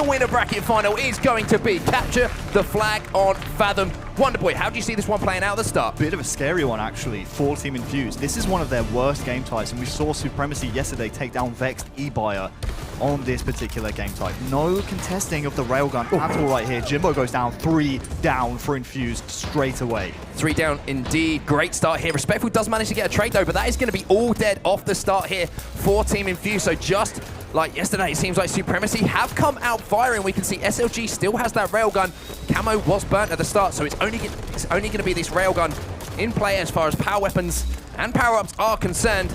the winner bracket final is going to be capture the flag on Fathom. Wonderboy, how do you see this one playing out at the start? Bit of a scary one, actually, for Team Infused. This is one of their worst game types, and we saw Supremacy yesterday take down Vexed eBuyer on this particular game type. No contesting of the railgun at all right here. Jimbo goes down, 3 down for Infused straight away. 3 down indeed. Great start here. Respectful does manage to get a trade though, but that is going to be all dead off the start here for Team Infused. So just like yesterday, it seems like Supremacy have come out firing. We can see SLG still has that railgun. Camo was burnt at the start, so it's only going to be this railgun in play as far as power weapons and power-ups are concerned.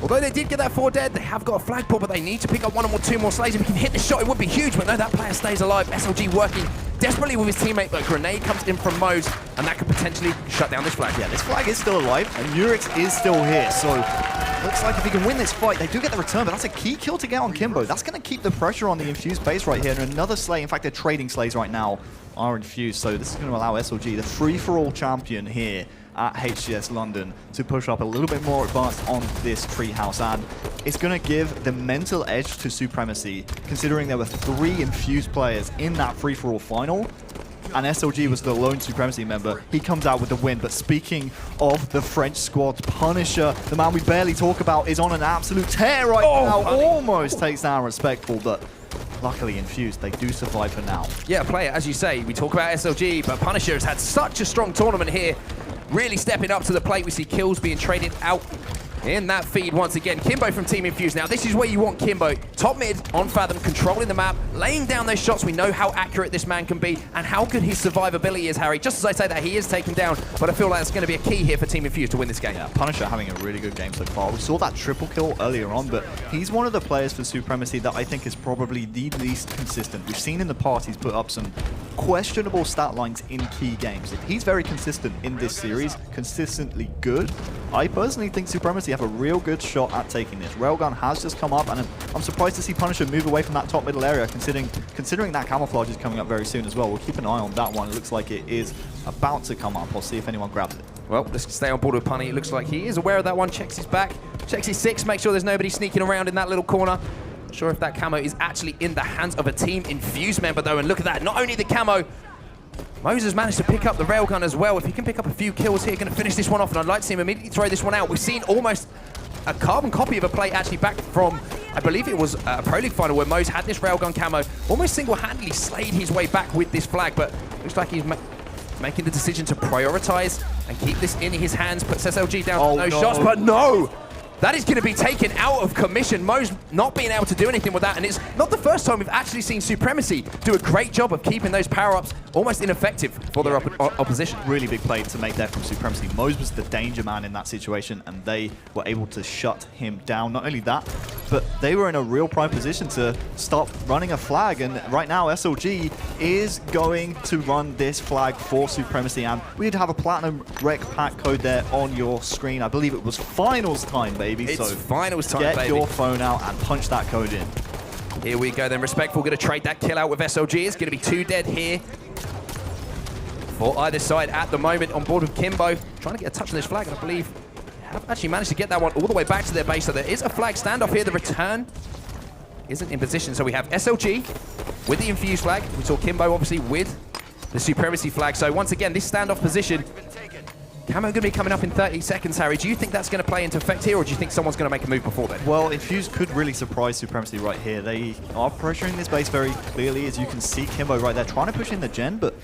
Although they did get that 4 dead, they have got a flagpole, but they need to pick up 1 or 2 more slays. If we can hit the shot, it would be huge, but no, that player stays alive. SLG working desperately with his teammate, but a grenade comes in from Mose, and that could potentially shut down this flag. Yeah, this flag is still alive, and Nurix is still here, so looks like if he can win this fight, they do get the return, but that's a key kill to get on Kimbo. That's going to keep the pressure on the Infused base right here, and another slay. In fact, they're trading slays right now, are Infused, so this is going to allow SLG, the free-for-all champion here at HCS London, to push up a little bit more advanced on this treehouse, and it's going to give the mental edge to Supremacy, considering there were 3 Infused players in that free-for-all final, and SLG was the lone Supremacy member. He comes out with the win. But speaking of the French squad, Punisher, the man we barely talk about, is on an absolute tear right now. Almost takes down Respectful, but luckily Infused, they do survive for now. Yeah, player, as you say, we talk about SLG, but Punisher has had such a strong tournament here. Really stepping up to the plate. We see kills being traded out in that feed once again. Kimbo from Team Infused. Now, this is where you want Kimbo. Top mid on Fathom, controlling the map, laying down those shots. We know how accurate this man can be and how good his survivability is, Harry. Just as I say that, he is taken down, but I feel like it's going to be a key here for Team Infused to win this game. Yeah, Punisher having a really good game so far. We saw that triple kill earlier on, but he's one of the players for Supremacy that I think is probably the least consistent. We've seen in the past he's put up some questionable stat lines in key games. If he's very consistent in this series, consistently good, I personally think Supremacy have a real good shot at taking this. Railgun has just come up, and I'm surprised to see Punisher move away from that top middle area, considering that camouflage is coming up very soon as well. We'll keep an eye on that one. It looks like it is about to come up. I'll see if anyone grabs it. Well, let's stay on board with Punny. It looks like he is aware of that one. Checks his back, checks his 6, make sure there's nobody sneaking around in that little corner. Not sure if that camo is actually in the hands of a Team Infused member, though, and look at that. Not only the camo, Moses managed to pick up the railgun as well. If he can pick up a few kills here, going to finish this one off, and I'd like to see him immediately throw this one out. We've seen almost a carbon copy of a play actually back from, I believe it was a Pro League final, where Mose had this railgun camo, almost single-handedly slayed his way back with this flag, but looks like he's making the decision to prioritize and keep this in his hands. Puts SLG down to no shots, but no! That is going to be taken out of commission. Mose not being able to do anything with that, and it's not the first time we've actually seen Supremacy do a great job of keeping those power-ups almost ineffective for their opposition. Really big play to make there from Supremacy. Mose was the danger man in that situation, and they were able to shut him down. Not only that, but they were in a real prime position to stop running a flag, and right now SLG is going to run this flag for Supremacy, and we'd have a Platinum Rec Pack code there on your screen. I believe it was finals time, baby. It's so finals time, get baby. your phone out and punch that code in. Here we go then. Respectful going to trade that kill out with SLG. It's going to be 2 dead here for either side at the moment. On board with Kimbo, trying to get a touch on this flag, and I believe have actually managed to get that one all the way back to their base. So there is a flag standoff here. The return isn't in position. So we have SLG with the Infused flag. We saw Kimbo obviously with the Supremacy flag. So once again, this standoff position, Camo going to be coming up in 30 seconds, Harry. Do you think that's going to play into effect here, or do you think someone's going to make a move before then? Well, Infused could really surprise Supremacy right here. They are pressuring this base very clearly, as you can see Kimbo right there trying to push in the gen, but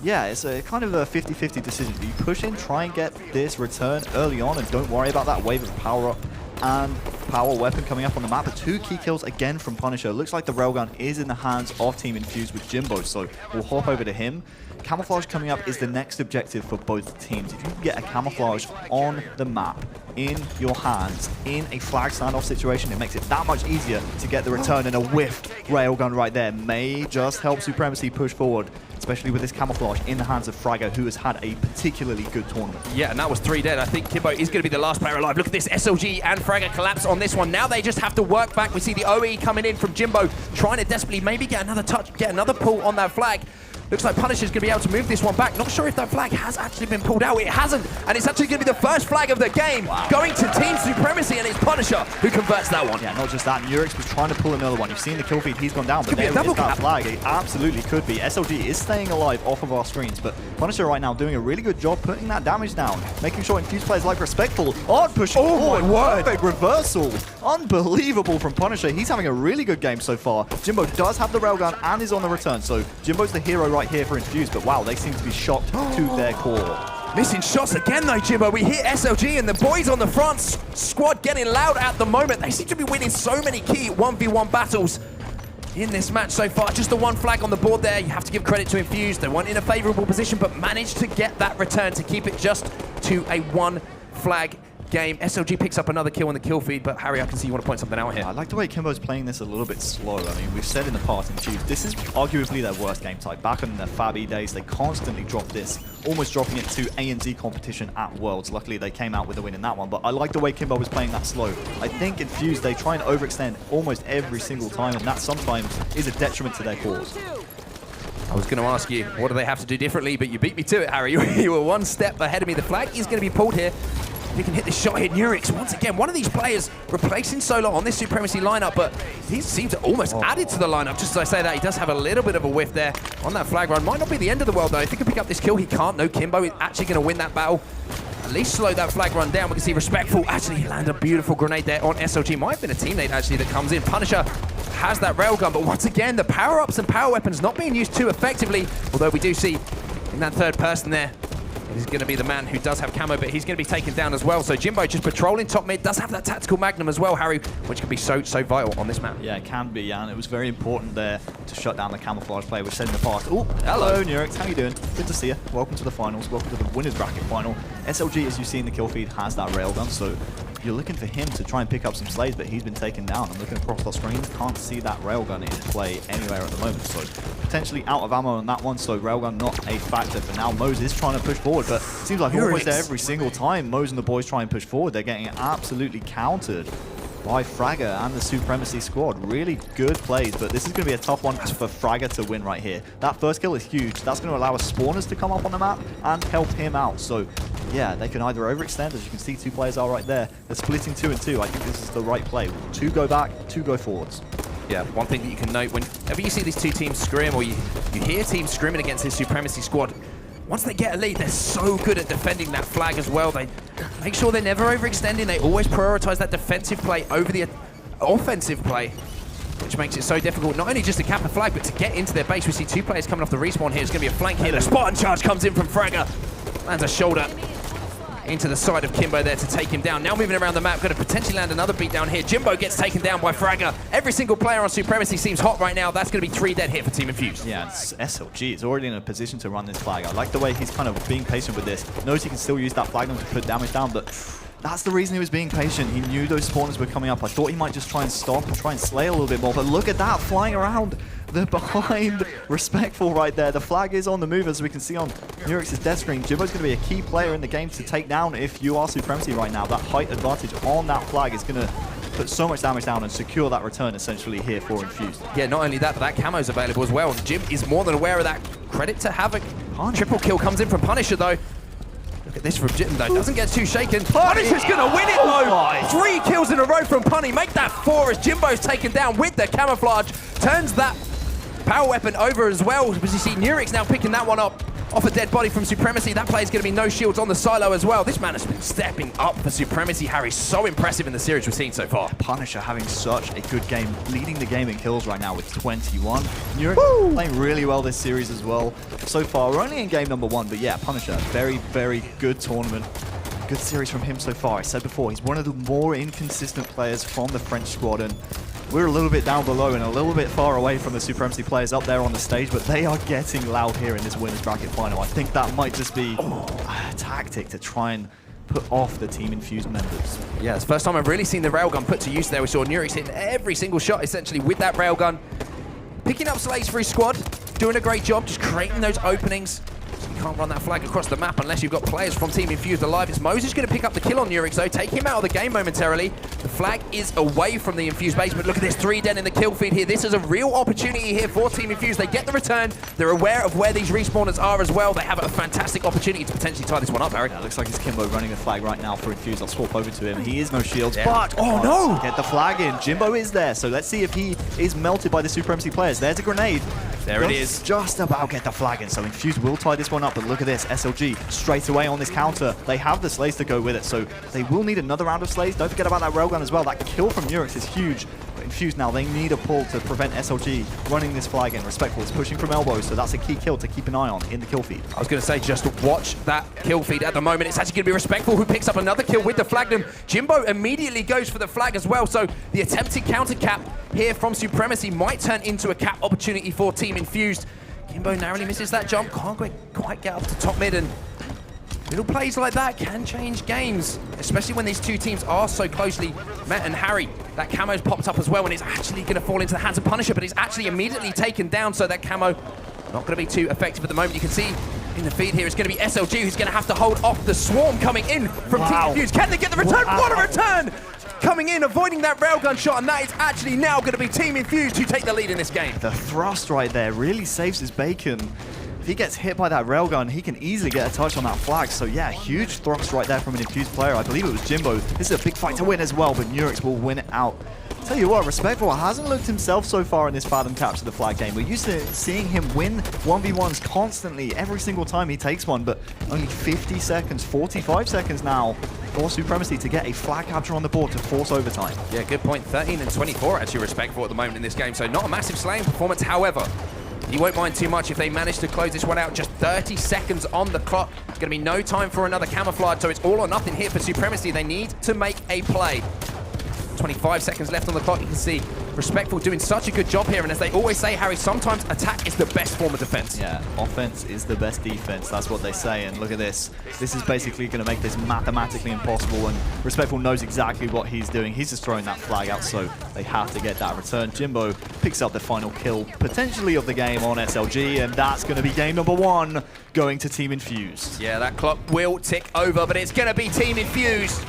yeah, it's a kind of a 50-50 decision. Do you push in, try and get this return early on, and don't worry about that wave of power-up and power weapon coming up on the map? But 2 key kills again from Punisher. Looks like the railgun is in the hands of Team Infused with Jimbo, so we'll hop over to him. Camouflage coming up is the next objective for both teams. If you can get a camouflage on the map in your hands in a flag standoff situation, it makes it that much easier to get the return, and a whiff railgun right there may just help Supremacy push forward. It's especially with this camouflage in the hands of Fragger, who has had a particularly good tournament. Yeah, and that was 3 dead. I think Kimbo is going to be the last player alive. Look at this, SLG and Fragger collapse on this one. Now they just have to work back. We see the OE coming in from Jimbo, trying to desperately maybe get another touch, get another pull on that flag. Looks like Punisher's going to be able to move this one back. Not sure if that flag has actually been pulled out. It hasn't. And it's actually going to be the first flag of the game. Wow. Going to Team Supremacy, and it's Punisher who converts that one. Yeah, not just that. Nurex was trying to pull another one. You've seen the kill feed. He's gone down, but there is that flag. It absolutely could be. SLG is staying alive off of our screens, but Punisher right now doing a really good job putting that damage down, making sure Infused players like Respectful aren't pushing forward. My word. Perfect reversal. Unbelievable from Punisher. He's having a really good game so far. Jimbo does have the railgun and is on the return, so Jimbo's the hero right here for Infused. But wow, they seem to be shocked to their core. Missing shots again though, Jimbo. We hit SLG and the boys on the front squad getting loud at the moment. They seem to be winning so many key 1v1 battles in this match so far. Just the one flag on the board there. You have to give credit to Infused. They weren't in a favorable position, but managed to get that return to keep it just to a one flag game. SLG picks up another kill on the kill feed, but Harry, I can see you want to point something out here. I like the way Kimbo's playing this a little bit slow. I mean, we've said in the past, Infused, this is arguably their worst game type. Back in their Fabby days, they constantly dropped this, almost dropping it to ANZ competition at Worlds. Luckily, they came out with a win in that one, but I like the way Kimbo was playing that slow. I think Infused, they try and overextend almost every single time, and that sometimes is a detriment to their cause. I was going to ask you, what do they have to do differently, but you beat me to it, Harry. You were one step ahead of me. The flag is going to be pulled here. He can hit this shot here. Nurex, once again, one of these players replacing Solo on this Supremacy lineup, but he seems to almost added to the lineup. Just as I say that, he does have a little bit of a whiff there on that flag run. Might not be the end of the world, though. If he can pick up this kill, he can't. No, Kimbo is actually going to win that battle. At least slow that flag run down. We can see Respectful actually land a beautiful grenade there on SLG. Might have been a teammate, actually, that comes in. Punisher has that railgun, but once again, the power-ups and power weapons not being used too effectively, although we do see in that third person there, he's going to be the man who does have camo, but he's going to be taken down as well. So Jimbo just patrolling top mid, does have that tactical magnum as well, Harry, which can be so vital on this map. Yeah, it can be, and it was very important there to shut down the camouflage play, which said in the past. Oh, hello, Nurex, how you doing? Good to see you. Welcome to the finals. Welcome to the winners bracket final. SLG, as you see in the kill feed, has that railgun, so you're looking for him to try and pick up some slays, but he's been taken down. I'm looking across the screen, can't see that railgun in play anywhere at the moment, so potentially out of ammo on that one, so railgun not a factor. But now Mose is trying to push forward, but it seems like almost every single time Mose and the boys try and push forward, they're getting absolutely countered by Fragger and the Supremacy squad. Really good plays, but this is going to be a tough one for Fragger to win right here. That first kill is huge. That's going to allow us spawners to come up on the map and help him out. So yeah, they can either overextend, as you can see, two players are right there. They're splitting 2 and 2. I think this is the right play. 2 go back, 2 go forwards. Yeah, one thing that you can note, whenever you see these two teams scrim, or you hear teams scrimming against this Supremacy squad, once they get a lead, they're so good at defending that flag as well. They make sure they're never overextending. They always prioritize that defensive play over the offensive play, which makes it so difficult, not only just to cap a flag, but to get into their base. We see 2 players coming off the respawn here. It's going to be a flank here. The Spartan charge comes in from Fragger. Lands a shoulder into the side of Kimbo there to take him down. Now moving around the map, going to potentially land another beat down here. Jimbo gets taken down by Fragger. Every single player on Supremacy seems hot right now. That's going to be 3 dead here for Team Infused. Yeah, it's SLG is already in a position to run this flag. I like the way he's kind of being patient with this. Knows he can still use that flag to put damage down, but that's the reason he was being patient. He knew those spawners were coming up. I thought he might just try and stop and try and slay a little bit more, but look at that, flying around the behind Respectful right there. The flag is on the move, as we can see on Nurex's death screen. Jimbo's going to be a key player in the game to take down if you are Supremacy right now. That height advantage on that flag is going to put so much damage down and secure that return essentially here for Infused. Yeah, not only that, but that camo's available as well. Jim is more than aware of that. Credit to Havoc. Triple kill comes in from Punisher though. Look at this from Jim though, doesn't get too shaken. Punisher's gonna win it though! 3 kills in a row from Punny, make that 4 as Jimbo's taken down with the camouflage. Turns that power weapon over as well, as you see Nurex now picking that one up off a dead body from Supremacy. That play's gonna be no shields on the silo as well. This man has been stepping up for Supremacy, Harry. So impressive in the series we've seen so far. Punisher having such a good game, leading the game in kills right now with 21. Nurex playing really well this series as well. So far, we're only in game number 1, but yeah, Punisher, very, very good tournament. Good series from him so far. I said before, he's one of the more inconsistent players from the French squad, and we're a little bit down below and a little bit far away from the Supremacy players up there on the stage, but they are getting loud here in this winners bracket final. I think that might just be a tactic to try and put off the Team Infused members. Yeah, it's the first time I've really seen the railgun put to use there. We saw Nurex hitting every single shot essentially with that railgun. Picking up slays for his squad. doing a great job just creating those openings. So you can't run that flag across the map unless you've got players from Team Infused alive. It's Moses going to pick up the kill on Nurix, though. Take him out of the game momentarily. The flag is away from the Infused base, but look at this 3 den in the kill feed here. This is a real opportunity here for Team Infused. They get the return. They're aware of where these respawners are as well. They have a fantastic opportunity to potentially tie this one up, Harry. Yeah, looks like it's Kimbo running the flag right now for Infused. I'll swap over to him. He is no shields, Yeah. but Oh, no! Get the flag in. Jimbo is there, so let's see if he is melted by the Supremacy players. There's a grenade. There it is. Just about get the flag in, so Infused will tie this one up, but look at this. SLG straight away on this counter. They have the slays to go with it, so they will need another round of slays. Don't forget about that railgun as well. That kill from Nurix is huge. But Infused now, they need a pull to prevent SLG running this flag in. Respectful is pushing from elbows, so that's a key kill to keep an eye on in the kill feed. I was going to say, just watch that kill feed at the moment. It's actually going to be Respectful who picks up another kill with the flagdom. Jimbo immediately goes for the flag as well, so the attempted counter cap here from Supremacy might turn into a cap opportunity for Team Infused. Kimbo narrowly misses that jump, can't quite get up to top mid, and little plays like that can change games, especially when these two teams are so closely met. And Harry, that camo's popped up as well, and it's actually going to fall into the hands of Punisher, but he's actually immediately taken down, so that camo not going to be too effective at the moment. You can see in the feed here, it's going to be SLG who's going to have to hold off the swarm coming in from Team Infused. Can they get the return? What a return! Coming in, avoiding that railgun shot, and that is actually now going to be Team Infused who take the lead in this game. The thrust right there really saves his bacon. If he gets hit by that railgun, he can easily get a touch on that flag. So yeah, huge thrust right there from an Infused player. I believe it was Jimbo. This is a big fight to win as well, but Nurix will win it out. Tell you what, Respectful hasn't looked himself so far in this Fathom capture the flag game. We're used to seeing him win 1v1s constantly every single time he takes one, but only 50 seconds, 45 seconds now for Supremacy to get a flag capture on the board to force overtime. Yeah, good point. 13 and 24 actually Respectful at the moment in this game, so not a massive slaying performance. However, you won't mind too much if they manage to close this one out. Just 30 seconds on the clock. Going to be no time for another camouflage, so it's all or nothing here for Supremacy. They need to make a play. 25 seconds left on the clock. You can see Respectful doing such a good job here, and as they always say, Harry, sometimes attack is the best form of defense. Yeah, offense is the best defense. That's what they say, and look at this. This is basically going to make this mathematically impossible, and Respectful knows exactly what he's doing. He's just throwing that flag out, so they have to get that return. Jimbo picks up the final kill, potentially of the game on SLG, and that's going to be game number 1 going to Team Infused. Yeah, that clock will tick over, but it's going to be Team Infused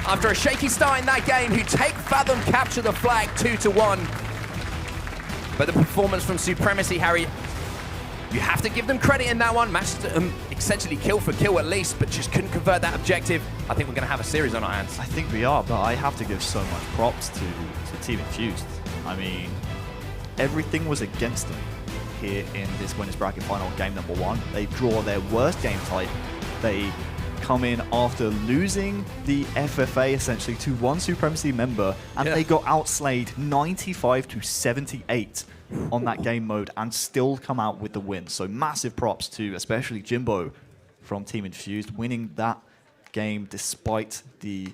after a shaky start in that game, who take Fathom, capture the flag 2-1. But the performance from Supremacy, Harry, you have to give them credit in that one. Matched essentially kill for kill at least, but just couldn't convert that objective. I think we're going to have a series on our hands. I think we are, but I have to give so much props to Team Infused. I mean, everything was against them here in this winners bracket final game number 1. They draw their worst game type. They come in after losing the FFA essentially to one Supremacy member, and they got outslayed 95-78 on that game mode and still come out with the win. So massive props to especially Jimbo from Team Infused winning that game despite the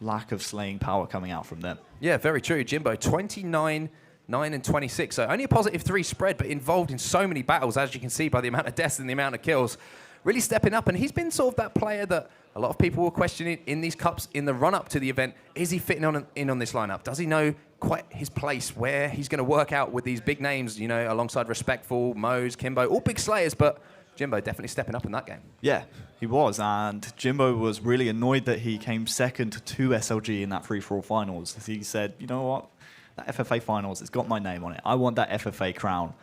lack of slaying power coming out from them. Yeah, very true. Jimbo, 29, 9 and 26. So only a positive 3 spread, but involved in so many battles, as you can see by the amount of deaths and the amount of kills. Really stepping up, and he's been sort of that player that a lot of people were questioning in these cups in the run-up to the event. Is he fitting in on this lineup? Does he know quite his place, where he's going to work out with these big names, you know, alongside Respectful, Mose, Kimbo, all big slayers, but Jimbo definitely stepping up in that game. Yeah, he was, and Jimbo was really annoyed that he came second to SLG in that free-for-all finals. He said, you know what, that FFA finals, it's got my name on it. I want that FFA crown.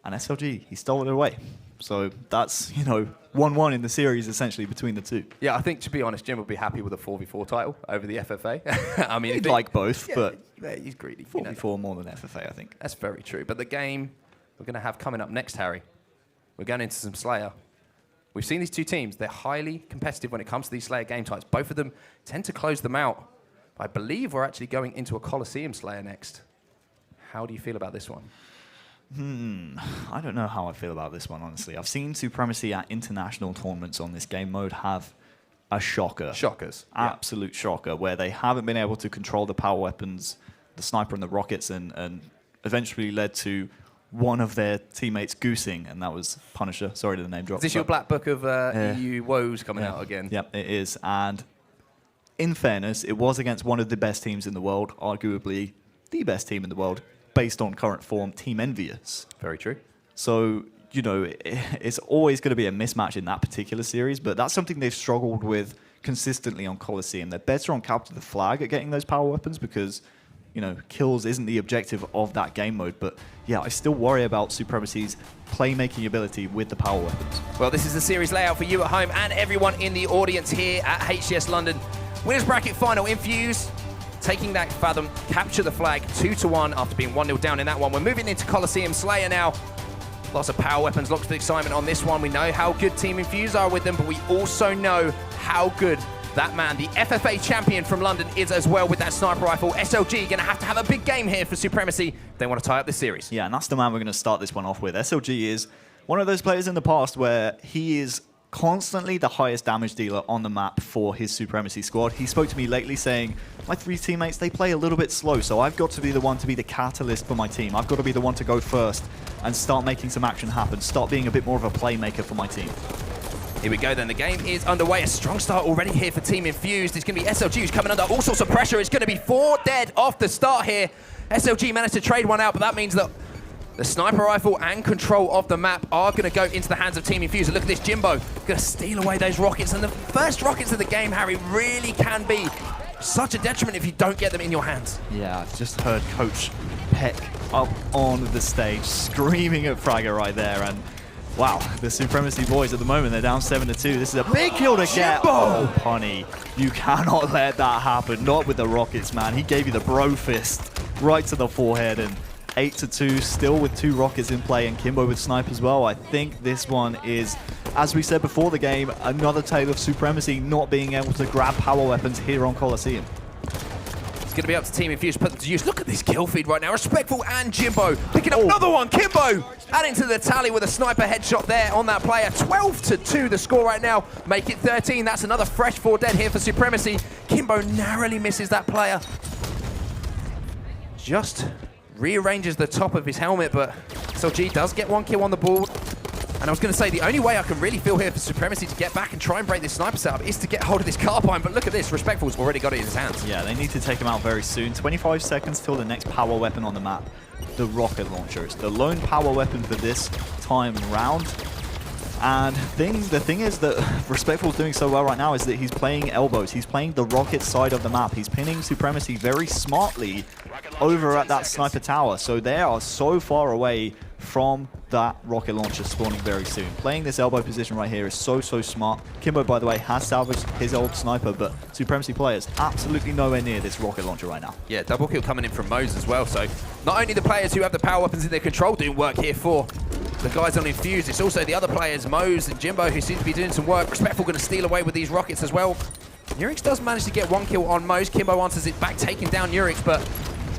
And SLG, he stole it away. So that's, you know, 1-1 in the series essentially between the two. Yeah, I think, to be honest, Jim would be happy with a 4v4 title over the FFA. I mean, he'd like both, but he's greedy. 4v4 more than FFA, I think. That's very true. But the game we're going to have coming up next, Harry, we're going into some Slayer. We've seen these two teams. They're highly competitive when it comes to these Slayer game types. Both of them tend to close them out. I believe we're actually going into a Coliseum Slayer next. How do you feel about this one? I don't know how I feel about this one, honestly. I've seen Supremacy at international tournaments on this game mode have a shocker. Shockers. Absolute shocker, where they haven't been able to control the power weapons, the sniper and the rockets, and eventually led to one of their teammates goosing, and that was Punisher. Sorry to the name drop. Is this your black book of EU woes coming out again? Yep, it is. And in fairness, it was against one of the best teams in the world, arguably the best team in the world, based on current form, Team Envious. Very true. So, you know, it's always going to be a mismatch in that particular series, but that's something they've struggled with consistently on Coliseum. They're better on Capture the Flag at getting those power weapons because, you know, kills isn't the objective of that game mode. But yeah, I still worry about Supremacy's playmaking ability with the power weapons. Well, this is the series layout for you at home and everyone in the audience here at HCS London. Winners bracket final, Infused taking that Fathom, Capture the Flag 2-1 after being 1-0 down in that one. We're moving into Coliseum Slayer now. Lots of power weapons, lots of excitement on this one. We know how good Team Infused are with them, but we also know how good that man, the FFA champion from London, is as well with that sniper rifle. SLG going to have a big game here for Supremacy if they want to tie up this series. Yeah, and that's the man we're going to start this one off with. SLG is one of those players in the past where he is constantly the highest damage dealer on the map for his Supremacy squad. He spoke to me lately saying, my 3 teammates, they play a little bit slow, so I've got to be the one to be the catalyst for my team. I've got to be the one to go first and start making some action happen, start being a bit more of a playmaker for my team. Here we go then, the game is underway. A strong start already here for Team Infused. It's going to be SLG who's coming under all sorts of pressure. It's going to be 4 dead off the start here. SLG managed to trade one out, but that means that the sniper rifle and control of the map are going to go into the hands of Team Infused. And look at this, Jimbo going to steal away those rockets. And the first rockets of the game, Harry, really can be such a detriment if you don't get them in your hands. Yeah, I've just heard Coach Peck up on the stage screaming at Fragger right there. And wow, the Supremacy boys at the moment, they're down 7-2. This is a big kill to get. Oh, Punny, you cannot let that happen. Not with the rockets, man. He gave you the bro fist right to the forehead. And 8-2, still with 2 rockets in play, and Kimbo with snipe as well. I think this one is, as we said before the game, another tale of Supremacy not being able to grab power weapons here on Coliseum. It's going to be up to Team Infused to put them to use. Look at this kill feed right now. Respectful and Jimbo picking up another one. Kimbo adding to the tally with a sniper headshot there on that player. 12-2 the score right now. Make it 13. That's another fresh 4 dead here for Supremacy. Kimbo narrowly misses that player. Just rearranges the top of his helmet, but SLG does get 1 kill on the board. And I was going to say, the only way I can really feel here for Supremacy to get back and try and break this sniper setup is to get hold of this carbine. But look at this, Respectful's already got it in his hands. Yeah, they need to take him out very soon. 25 seconds till the next power weapon on the map, the rocket launcher. It's the lone power weapon for this time round. And the thing is that Respectful's doing so well right now is that he's playing elbows. He's playing the rocket side of the map. He's pinning Supremacy very smartly over at that sniper tower. So they are so far away from that rocket launcher spawning very soon. Playing this elbow position right here is so smart. Kimbo, by the way, has salvaged his old sniper, but Supremacy players absolutely nowhere near this rocket launcher right now. Yeah, double kill coming in from Mose as well. So not only the players who have the power weapons in their control doing work here for the guys on Infused, it's also the other players, Mose and Jimbo, who seem to be doing some work. Respectful going to steal away with these rockets as well. Nurix does manage to get 1 kill on Mose. Kimbo answers it back, taking down Nurix, but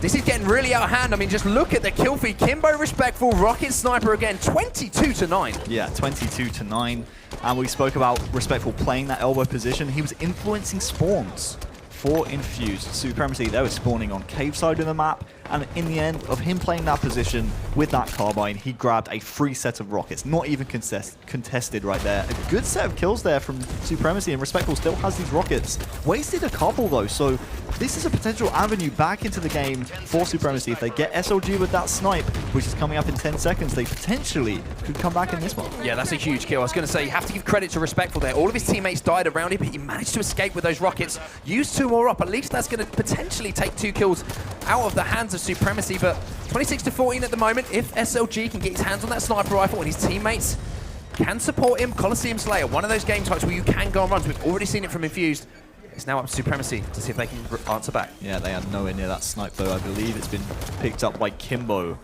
this is getting really out of hand. I mean, just look at the kill feed. Kimbo, Respectful, rocket sniper again, 22-9. Yeah, 22-9. And we spoke about Respectful playing that elbow position. He was influencing spawns for Infused. Supremacy, they were spawning on cave side of the map. And in the end of him playing that position with that carbine, he grabbed a free set of rockets. Not even contested right there. A good set of kills there from Supremacy, and Respectful still has these rockets. Wasted a couple though, so this is a potential avenue back into the game for Supremacy. If they get SLG with that snipe, which is coming up in 10 seconds, they potentially could come back in this one. Yeah, that's a huge kill. I was going to say, you have to give credit to Respectful there. All of his teammates died around him, but he managed to escape with those rockets. Use 2 more up. At least that's going to potentially take 2 kills out of the hands of Supremacy, but 26-14 at the moment. If SLG can get his hands on that sniper rifle and his teammates can support him, Coliseum Slayer, one of those game types where you can go on runs. We've already seen it from Infused. It's now up to Supremacy to see if they can answer back. Yeah, they are nowhere near that snipe though. I believe it's been picked up by Kimbo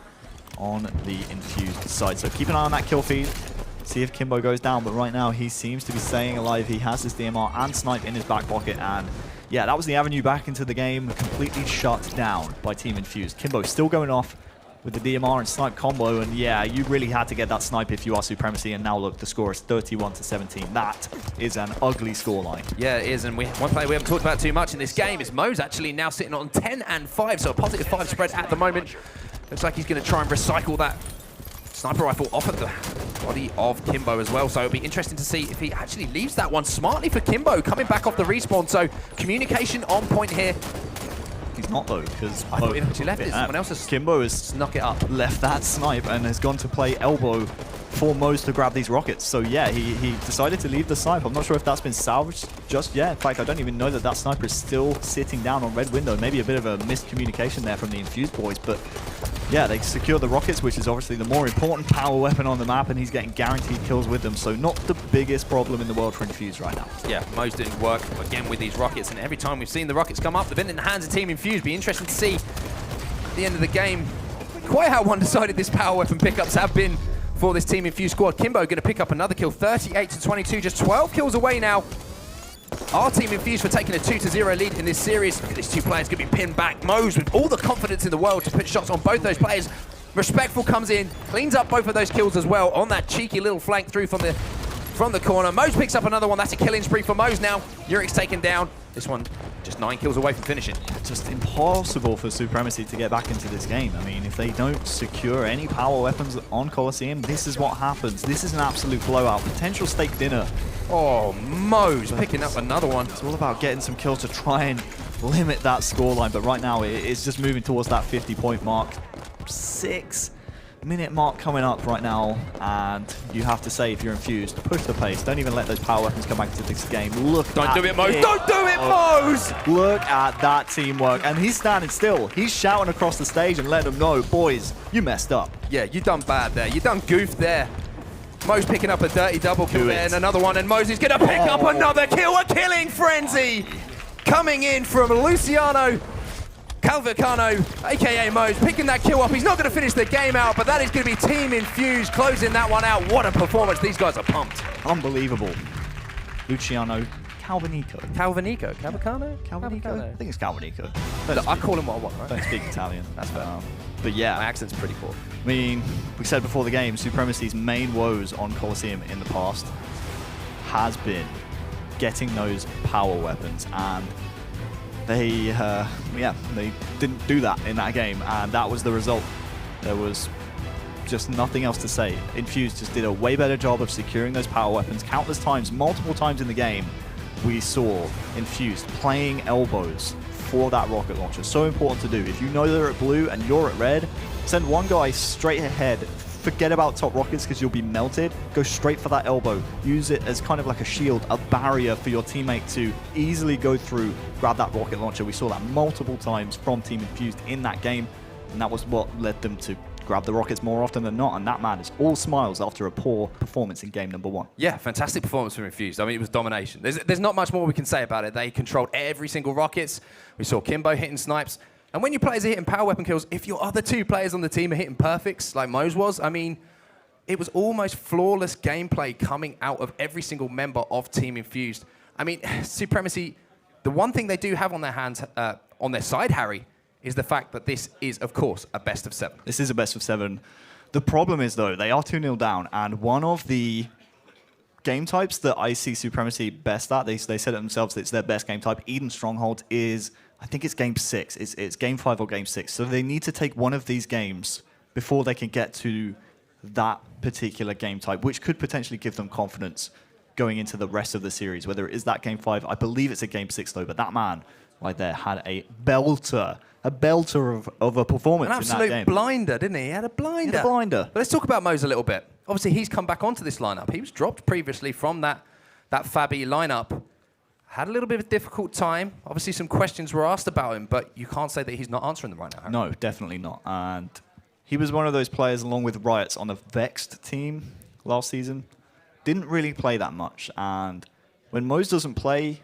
on the Infused side. So keep an eye on that kill feed. See if Kimbo goes down, but right now he seems to be staying alive. He has his DMR and snipe in his back pocket, and yeah, that was the avenue back into the game, completely shut down by Team Infused. Kimbo still going off with the DMR and snipe combo, and yeah, you really had to get that snipe if you are Supremacy, and now look, the score is 31-17. That is an ugly scoreline. Yeah, it is, and one player we haven't talked about too much in this game is Mose, actually now sitting on 10-5, so a positive 5 spread at the moment. Looks like he's going to try and recycle that sniper rifle off of the body of Kimbo as well, so it'll be interesting to see if he actually leaves that one smartly for Kimbo, coming back off the respawn. So communication on point here. He's not though, because I thought he actually left it. Someone else has Kimbo has snuck it up. left that snipe and has gone to play elbow for Mose to grab these rockets. So yeah, he decided to leave the snipe. I'm not sure if that's been salvaged just yet. In fact, I don't even know that that sniper is still sitting down on red window. Maybe a bit of a miscommunication there from the Infused boys, but yeah, they secure the rockets, which is obviously the more important power weapon on the map, and he's getting guaranteed kills with them. So not the biggest problem in the world for Infused right now. Yeah, Mose doing work again with these rockets, and every time we've seen the rockets come up, they've been in the hands of Team Infused. Be interesting to see at the end of the game quite how one-sided this power weapon pickups have been for this Team Infused squad. Kimbo going to pick up another kill, 38-22, just 12 kills away now. Our Team Infused for taking a 2-0 lead in this series. Look at these two players going to be pinned back. Mose with all the confidence in the world to put shots on both those players. Respectful comes in, cleans up both of those kills as well on that cheeky little flank through from the corner. Mose picks up another one. That's a killing spree for Mose now. Yurik's taken down. This one just 9 kills away from finishing. Just impossible for Supremacy to get back into this game. I mean, if they don't secure any power weapons on Coliseum, this is what happens. This is an absolute blowout. Potential steak dinner. Oh, Mose picking up another one. It's all about getting some kills to try and limit that scoreline, but right now it's just moving towards that 50-point mark. 6-minute mark coming up right now, and you have to say, if you're Infused, push the pace. Don't even let those power weapons come back into this game. Don't do it, Mose! Don't do it, Mose! Look at that teamwork, and he's standing still. He's shouting across the stage and letting them know, boys, you messed up. Yeah, you done bad there. You done goofed there. Mose picking up a dirty double kill there, and another one, and Mose is going to pick up another kill. A killing frenzy coming in from Luciano Calvicano, a.k.a. Mose, picking that kill up. He's not going to finish the game out, but that is going to be Team Infused closing that one out. What a performance. These guys are pumped. Unbelievable. Luciano Calvinico. Calvinico? Calvicano? Calvinico? I think it's Calvinico. Look, I call him what I want, right? Don't speak Italian. That's fair. But yeah. My accent's pretty poor. I mean, we said before the game, Supremacy's main woes on Coliseum in the past has been getting those power weapons, and they didn't do that in that game, and that was the result. There was just nothing else to say. Infused just did a way better job of securing those power weapons. Countless times, multiple times in the game, we saw Infused playing elbows for that rocket launcher. So important to do. If you know they're at blue and you're at red, send one guy straight ahead. Forget about top rockets because you'll be melted. Go straight for that elbow. Use it as kind of like a shield, a barrier for your teammate to easily go through, grab that rocket launcher. We saw that multiple times from Team Infused in that game, and that was what led them to grab the rockets more often than not, and that man is all smiles after a poor performance in game number 1. Yeah, fantastic performance from Infused. I mean, it was domination. There's not much more we can say about it. They controlled every single rockets. We saw Kimbo hitting snipes. And when your players are hitting power weapon kills, if your other two players on the team are hitting perfects, like Mose was, I mean, it was almost flawless gameplay coming out of every single member of Team Infused. I mean, Supremacy, the one thing they do have on their hands, on their side, Harry, is the fact that this is, of course, a best of 7. This is a best of 7. The problem is, though, they are 2-0 down, and one of the game types that I see Supremacy best at, they said it themselves that it's their best game type, Eden Stronghold, is, I think it's game 6. It's game 5 or game 6. So they need to take one of these games before they can get to that particular game type, which could potentially give them confidence going into the rest of the series, whether it is that game 5. I believe it's a game 6, though, but that man right there had a belter of a performance in that game. An absolute blinder, didn't he? He had a blinder. He had a blinder. But let's talk about Mose a little bit. Obviously, he's come back onto this lineup. He was dropped previously from that Fabi lineup. Had a little bit of a difficult time. Obviously, some questions were asked about him, but you can't say that he's not answering them right now. No, definitely not. And he was one of those players, along with Riots, on the Vexed team last season. Didn't really play that much. And when Mose doesn't play,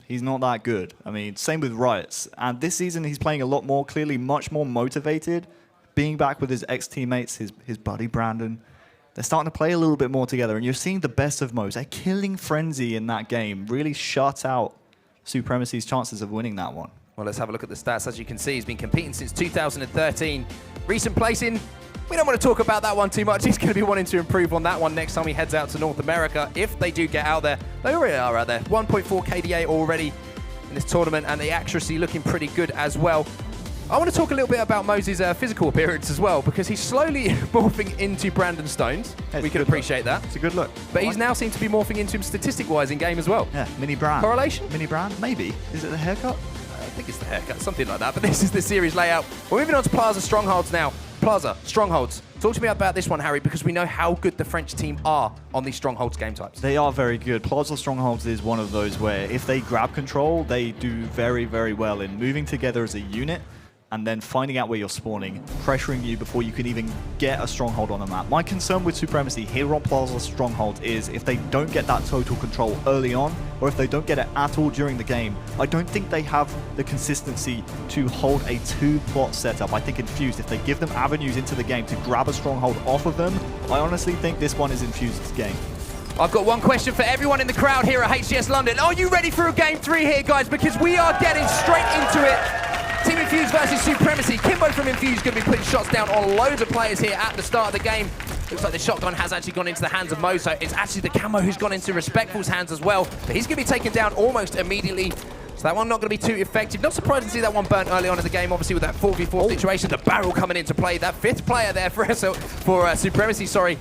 he's not that good. I mean, same with Riots. And this season, he's playing a lot more, clearly much more motivated. Being back with his ex-teammates, his buddy Brandon. They're starting to play a little bit more together, and you're seeing the best of Mose. A killing frenzy in that game really shut out Supremacy's chances of winning that one. Well, let's have a look at the stats. As you can see, he's been competing since 2013. Recent placing, we don't want to talk about that one too much. He's going to be wanting to improve on that one next time he heads out to North America, if they do get out there. They already are out there. 1.4 KDA already in this tournament, and the accuracy looking pretty good as well. I want to talk a little bit about Mose's physical appearance as well, because he's slowly morphing into Brandon Stones. Yeah, we can appreciate that. It's a good look. But he's now seemed to be morphing into him statistic-wise in game as well. Yeah, mini brand. Correlation? Mini brand, maybe. Is it the haircut? think it's the haircut, something like that. But this is the series layout. We're moving on to Plaza Strongholds now. Plaza Strongholds. Talk to me about this one, Harry, because we know how good the French team are on these Strongholds game types. They are very good. Plaza Strongholds is one of those where if they grab control, they do very, very well in moving together as a unit and then finding out where you're spawning, pressuring you before you can even get a stronghold on the map. My concern with Supremacy here on Plaza Strongholds is if they don't get that total control early on, or if they don't get it at all during the game, I don't think they have the consistency to hold a 2-plot setup. I think Infused, if they give them avenues into the game to grab a stronghold off of them, I honestly think this one is Infused's game. I've got one question for everyone in the crowd here at HCS London. Are you ready for a game 3 here, guys? Because we are getting straight into it. Team Infused versus Supremacy. Kimbo from Infused going to be putting shots down on loads of players here at the start of the game. Looks like the shotgun has actually gone into the hands of Mo, so it's actually the camo who's gone into Respectful's hands as well. But he's going to be taken down almost immedely. So that one not going to be too effective. Not surprised to see that one burnt early on in the game, obviously with that 4v4 situation. The barrel coming into play. That 5th player there for Supremacy, sorry.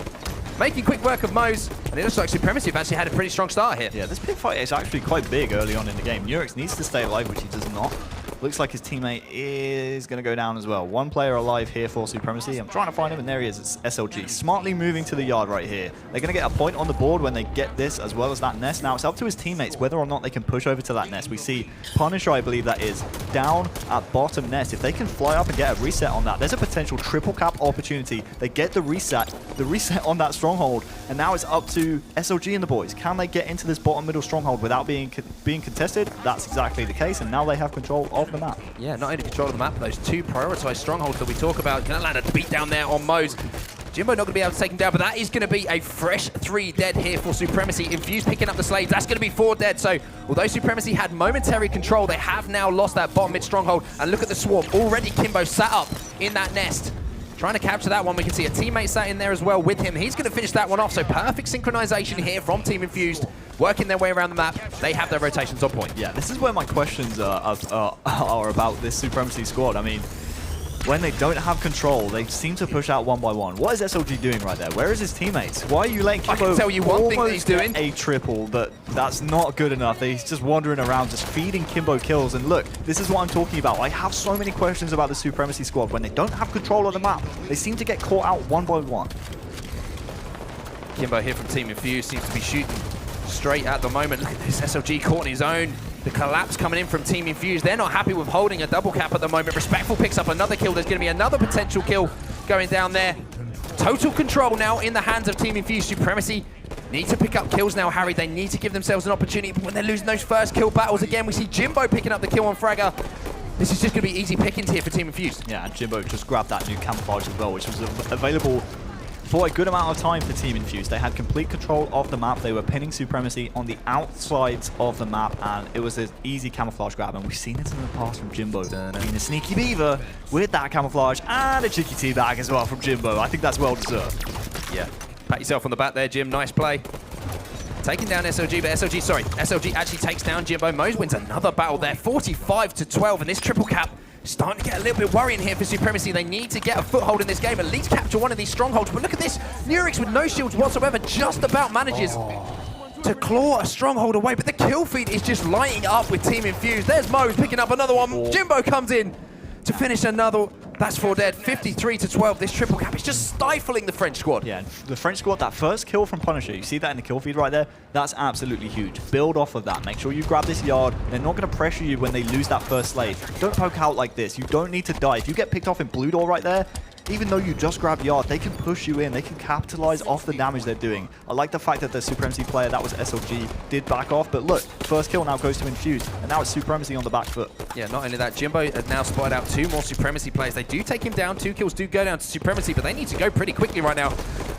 Making quick work of Mo's, and it looks like Supremacy have actually had a pretty strong start here. Yeah, this big fight is actually quite big early on in the game. Nurex needs to stay alive, which he does not. Looks like his teammate is going to go down as well. One player alive here for Supremacy. I'm trying to find him, and there he is. It's SLG. Smartly moving to the yard right here. They're going to get a point on the board when they get this, as well as that nest. Now, it's up to his teammates whether or not they can push over to that nest. We see Punisher, I believe that is, down at bottom nest. If they can fly up and get a reset on that, there's a potential triple cap opportunity. They get the reset on that stronghold, and now it's up to SLG and the boys. Can they get into this bottom middle stronghold without being contested? That's exactly the case, and now they have control of the map. Yeah, not only control of the map, but those 2 prioritized strongholds that we talk about. Gonna land a beat down there on Mo's. Jimbo not going to be able to take him down, but that is going to be a fresh 3 dead here for Supremacy. Infused picking up the slaves. That's going to be 4 dead. So although Supremacy had momentary control, they have now lost that bottom mid stronghold. And look at the swarm. Already Kimbo sat up in that nest. Trying to capture that one. We can see a teammate sat in there as well with him. He's going to finish that one off. So perfect synchronization here from Team Infused. Working their way around the map. They have their rotations on point. Yeah, this is where my questions are about this Supremacy squad. I mean, when they don't have control, they seem to push out one by one. What is SLG doing right there? Where is his teammates? Why are you letting Kimbo I can tell you one thing that he's doing. A triple, but that's not good enough. He's just wandering around, just feeding Kimbo kills. And look, this is what I'm talking about. I have so many questions about the Supremacy squad. When they don't have control of the map, they seem to get caught out one by one. Kimbo here from Team Infused seems to be shooting straight at the moment. Look at this, SLG caught on his own. The collapse coming in from Team Infused. They're not happy with holding a double cap at the moment. Respectful picks up another kill. There's going to be another potential kill going down there. Total control now in the hands of Team Infused. Supremacy need to pick up kills now, Harry. They need to give themselves an opportunity. But when they're losing those first kill battles again, we see Jimbo picking up the kill on Fragger. This is just going to be easy pickings here for Team Infused. Yeah, and Jimbo just grabbed that new camouflage as well, which was available for a good amount of time for Team Infused. They had complete control of the map. They were pinning Supremacy on the outsides of the map, and it was an easy camouflage grab. And we've seen it in the past from Jimbo. Being a sneaky beaver with that camouflage and a cheeky teabag as well from Jimbo. I think that's well deserved. Yeah. Pat yourself on the back there, Jim. Nice play. Taking down SLG, but SLG actually takes down Jimbo. Mose wins another battle there, 45-12, and this triple cap starting to get a little bit worrying here for Supremacy. They need to get a foothold in this game, at least capture one of these strongholds. But look at this, Nurex with no shields whatsoever just about manages to claw a stronghold away. But the kill feed is just lighting up with Team Infused. There's Mose picking up another one. Jimbo comes in to finish another. That's 4 dead, 53-12. This triple cap is just stifling the French squad. Yeah, the French squad, that first kill from Punisher, you see that in the kill feed right there? That's absolutely huge. Build off of that. Make sure you grab this yard. They're not going to pressure you when they lose that first slave. Don't poke out like this. You don't need to die. If you get picked off in blue door right there, even though you just grabbed yard, they can push you in. They can capitalize off the damage they're doing. I like the fact that the Supremacy player, that was SLG, did back off. But look, first kill now goes to Infused, and now it's Supremacy on the back foot. Yeah, not only that, Jimbo has now spotted out 2 more Supremacy players. They do take him down. 2 kills do go down to Supremacy, but they need to go pretty quickly right now.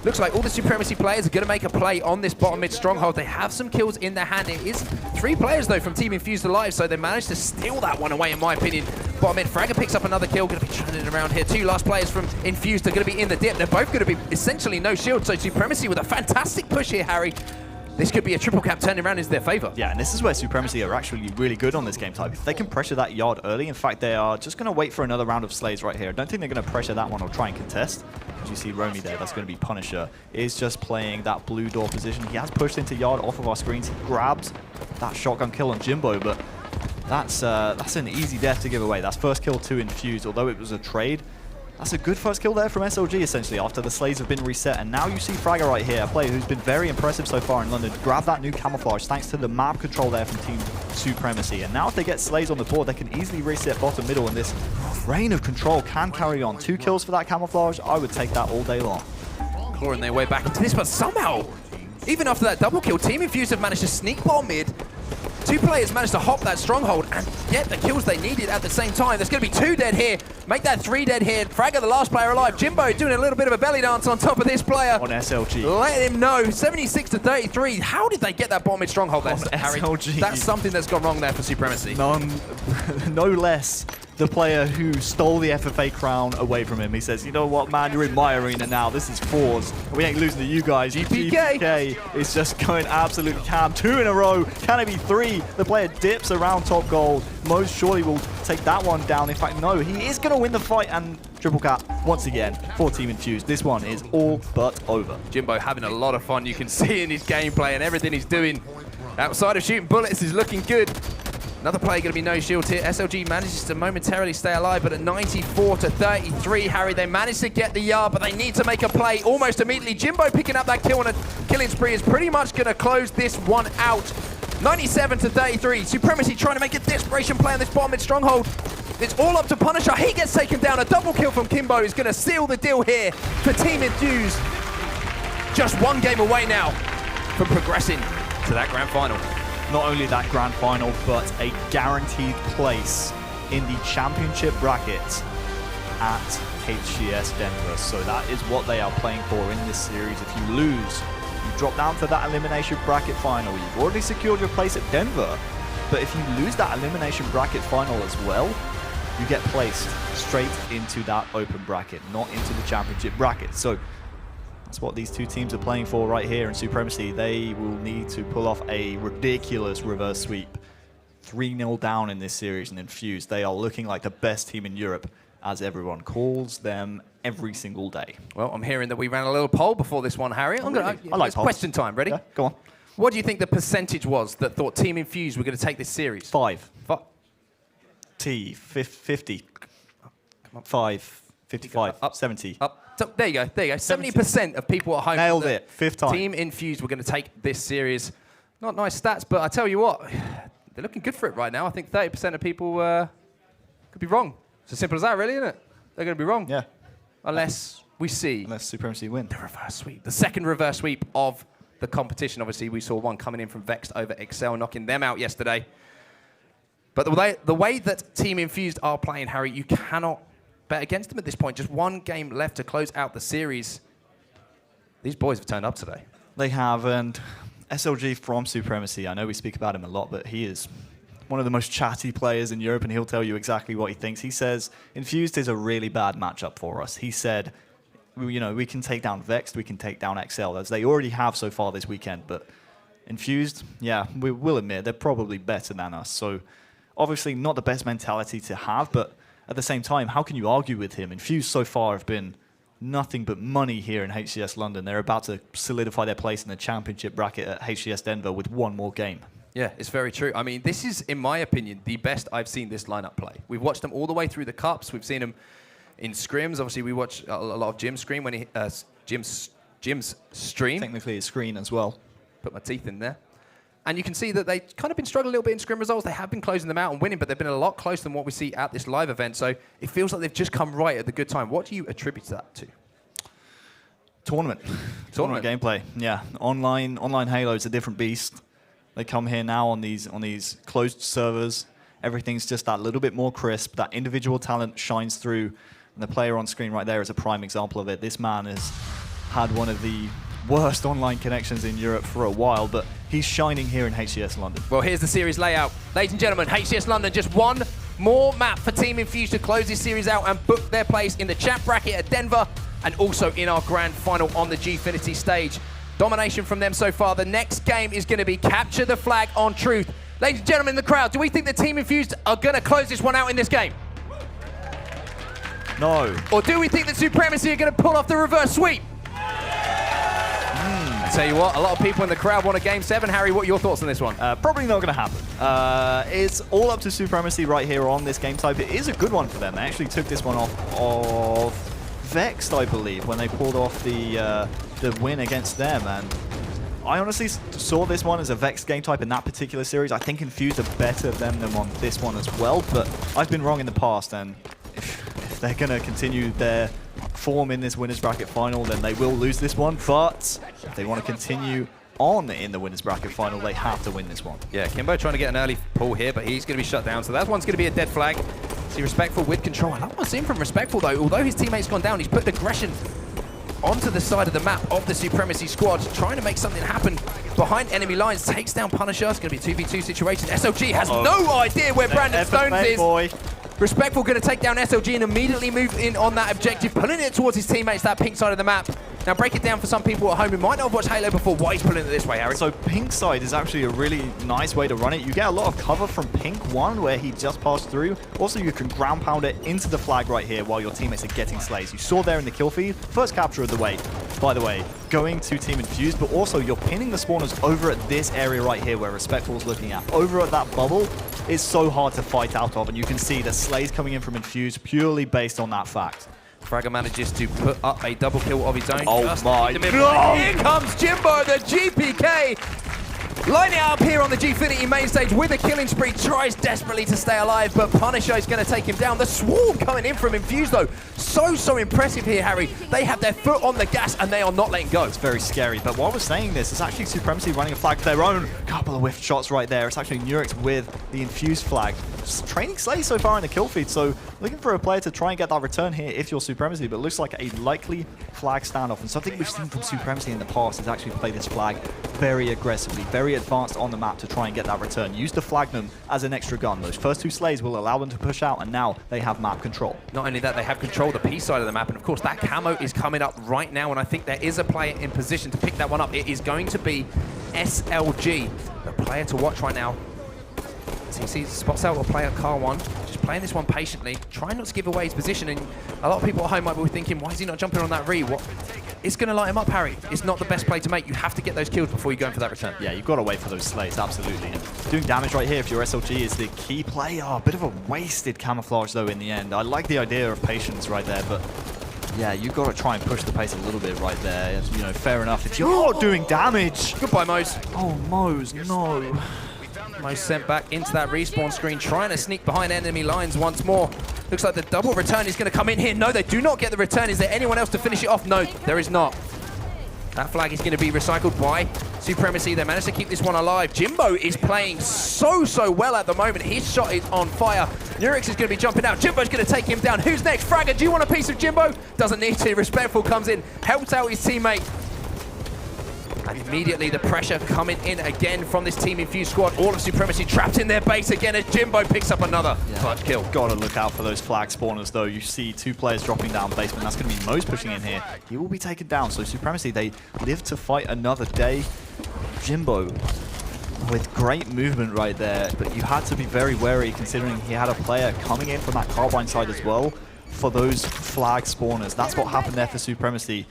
Looks like all the Supremacy players are going to make a play on this bottom mid stronghold. They have some kills in their hand. It is 3 players, though, from Team Infused alive, so they managed to steal that one away, in my opinion. Bottom mid, Fragger picks up another kill. Going to be trending around here. 2 last players from Infused are going to be in the dip. They're both going to be essentially no shield, so Supremacy with a fantastic push here, Harry. This could be a triple cap turning around into their favor. Yeah, and this is where Supremacy are actually really good on this game type. If they can pressure that yard early, in fact, they are just going to wait for another round of slaves right here. I don't think they're going to pressure that one or try and contest. As you see Romy there, that's going to be Punisher, is just playing that blue door position. He has pushed into yard off of our screens. He grabs that shotgun kill on Jimbo, but That's an easy death to give away. That's first kill to Infused, although it was a trade. That's a good first kill there from SLG, essentially, after the slays have been reset. And now you see Fragger right here, a player who's been very impressive so far in London, grab that new camouflage thanks to the map control there from Team Supremacy. And now if they get slays on the board, they can easily reset bottom middle, and this reign of control can carry on. 2 kills for that camouflage, I would take that all day long. Clawing their way back into this, but somehow, even after that double kill, Team Infused have managed to sneak bottom mid. 2 players managed to hop that stronghold and get the kills they needed at the same time. There's going to be 2 dead here. Make that 3 dead here. Fragger, the last player alive. Jimbo doing a little bit of a belly dance on top of this player. On SLG. Let him know. 76 to 33. How did they get that bottom mid stronghold there, Harry? SLG. That's something that's gone wrong there for Supremacy. No less the player who stole the FFA crown away from him. He says, you know what, man, you're in my arena now. This is fours. We ain't losing to you guys. GPK is just going absolute cam. 2 in a row. Can it be 3? The player dips around top gold. Most surely will take that one down. In fact, no, he is going to win the fight, and triple cap once again for Team Infused. This one is all but over. Jimbo having a lot of fun. You can see in his gameplay and everything he's doing. Outside of shooting bullets is looking good. Another player going to be no shield here. SLG manages to momentarily stay alive, but at 94 to 33, Harry, they managed to get the yard, but they need to make a play almost immediately. Jimbo picking up that kill on a killing spree is pretty much going to close this one out. 97 to 33. Supremacy trying to make a desperation play on this bottom mid stronghold. It's all up to Punisher. He gets taken down. A double kill from Kimbo is going to seal the deal here for Team Infused. Just 1 game away now from progressing to that grand final. Not only that grand final, but a guaranteed place in the championship bracket at HCS Denver. So that is what they are playing for in this series. If you lose, you drop down to that elimination bracket final. You've already secured your place at Denver, but if you lose that elimination bracket final as well, you get placed straight into that open bracket, not into the championship bracket. So that's what these 2 teams are playing for right here in Supremacy. They will need to pull off a ridiculous reverse sweep. 3-0 down in this series, and Infused, they are looking like the best team in Europe, as everyone calls them every single day. Well, I'm hearing that we ran a little poll before this one, Harry. I like polls. Question time. Ready? Yeah, go on. What do you think the percentage was that thought Team Infused were going to take this series? 5. 50. 5. 55. Up. 70. Up. So, there you go. 70% of people at home. Nailed it. 5th time. Team Infused were going to take this series. Not nice stats, but I tell you what, they're looking good for it right now. I think 30% of people could be wrong. It's as simple as that, really, isn't it? They're going to be wrong. Yeah. Unless we see... Unless Supremacy win. The reverse sweep. The second reverse sweep of the competition. Obviously, we saw one coming in from Vexed over Excel, knocking them out yesterday. But the way that Team Infused are playing, Harry, you cannot bet against them at this point. Just 1 game left to close out the series. These boys have turned up today. They have, and SLG from Supremacy, I know we speak about him a lot, but he is one of the most chatty players in Europe, and he'll tell you exactly what he thinks. He says, Infused is a really bad matchup for us. He said, you know, we can take down Vexed, we can take down XL, as they already have so far this weekend, but Infused, yeah, we will admit, they're probably better than us. So obviously not the best mentality to have, but at the same time, how can you argue with him? Infused so far have been nothing but money here in HCS London. They're about to solidify their place in the championship bracket at HCS Denver with 1 more game. Yeah, it's very true. I mean, this is, in my opinion, the best I've seen this lineup play. We've watched them all the way through the cups. We've seen them in scrims. Obviously, we watch a lot of Jim's screen when he Jim's stream. Technically, a screen as well. Put my teeth in there. And you can see that they've kind of been struggling a little bit in scrim results. They have been closing them out and winning, but they've been a lot closer than what we see at this live event. So it feels like they've just come right at the good time. What do you attribute that to? Tournament gameplay. Yeah, online Halo is a different beast. They come here now on these closed servers. Everything's just that little bit more crisp. That individual talent shines through, and the player on screen right there is a prime example of it. This man has had one of the worst online connections in Europe for a while, but he's shining here in HCS London. Well, here's the series layout. Ladies and gentlemen, HCS London, just 1 more map for Team Infused to close this series out and book their place in the champ bracket at Denver and also in our grand final on the Gfinity stage. Domination from them so far. The next game is going to be capture the flag on Truth. Ladies and gentlemen in the crowd, do we think the Team Infused are going to close this one out in this game? No. Or do we think that Supremacy are going to pull off the reverse sweep? I tell you what, a lot of people in the crowd want a Game 7. Harry, what are your thoughts on this one? Probably not going to happen. It's all up to Supremacy right here on this game type. It is a good one for them. They actually took this one off of Vexed, I believe, when they pulled off the win against them. And I honestly saw this one as a Vexed game type in that particular series. I think Infused are better than them on this one as well, but I've been wrong in the past, and if they're going to continue their form in this winners bracket final, then they will lose this one. But if they want to continue on in the winners bracket final, they have to win this one. Yeah, Kimbo trying to get an early pull here, but he's going to be shut down. So that one's going to be a dead flag. See, Respectful with control. I love what I'm seeing from Respectful, though. Although his teammate's gone down, he's put aggression onto the side of the map of the Supremacy squad, trying to make something happen behind enemy lines. Takes down Punisher. It's going to be a 2v2 situation. SLG has no idea where Brandon Stones is. Boy. Respectful going to take down SLG and immediately move in on that objective, pulling it towards his teammates, that pink side of the map. Now break it down for some people at home who might not have watched Halo before. Why he's pulling it this way, Harry? So pink side is actually a really nice way to run it. You get a lot of cover from pink one where he just passed through. Also, you can ground pound it into the flag right here while your teammates are getting slays. You saw there in the kill feed, first capture of the way, by the way, going to Team Infused, but also you're pinning the spawners over at this area right here where Respectful is looking at. Over at that bubble is so hard to fight out of, and you can see the slays coming in from Infused purely based on that fact. Fragger manages to put up a double kill of his own. Oh my God! Here comes Jimbo, the GPK. Lining up here on the Gfinity main stage with a killing spree, tries desperately to stay alive, but Punisher is going to take him down. The swarm coming in from Infused, though. So impressive here, Harry. They have their foot on the gas, and they are not letting go. It's very scary, but while we're saying this, it's actually Supremacy running a flag of their own. Couple of whiff shots right there. It's actually Nurex with the Infused flag. Just training Slay so far in the kill feed, so looking for a player to try and get that return here if you're Supremacy, but it looks like a likely flag standoff. And something we've seen from Supremacy in the past is actually play this flag very aggressively, very advanced on the map to try and get that return. Use the Flagnum as an extra gun. Those first two slays will allow them to push out, and now they have map control. Not only that, they have control of the P side of the map, and of course that camo is coming up right now, and I think there is a player in position to pick that one up. It is going to be SLG, the player to watch right now. So you see, spots out a player car one, just playing this one patiently, trying not to give away his position, and a lot of people at home might be thinking, why is he not jumping on that re? What? It's going to light him up, Harry. It's not the best play to make. You have to get those kills before you go in for that return. Yeah, you've got to wait for those slays, absolutely. And doing damage right here if your SLG is the key player. A bit of a wasted camouflage, though, in the end. I like the idea of patience right there, but yeah, you've got to try and push the pace a little bit right there. You know, fair enough. If you're doing damage. Goodbye, Mose. Oh, Mose, no. Mose sent back into that respawn screen, trying to sneak behind enemy lines once more. Looks like the double return is going to come in here. No, they do not get the return. Is there anyone else to finish it off? No, there is not. That flag is going to be recycled by Supremacy. They managed to keep this one alive. Jimbo is playing so well at the moment. His shot is on fire. Nurex is going to be jumping out. Jimbo's going to take him down. Who's next? Fragger, do you want a piece of Jimbo? Doesn't need to. Respectful comes in, helps out his teammate. And immediately the pressure coming in again from this Team Infused squad. All of Supremacy trapped in their base again as Jimbo picks up another clutch kill. Got to look out for those flag spawners, though. You see two players dropping down basement. That's going to be Mose pushing in here. He will be taken down. So Supremacy, they live to fight another day. Jimbo with great movement right there, but you had to be very wary considering he had a player coming in from that carbine side as well for those flag spawners. That's what happened there for Supremacy.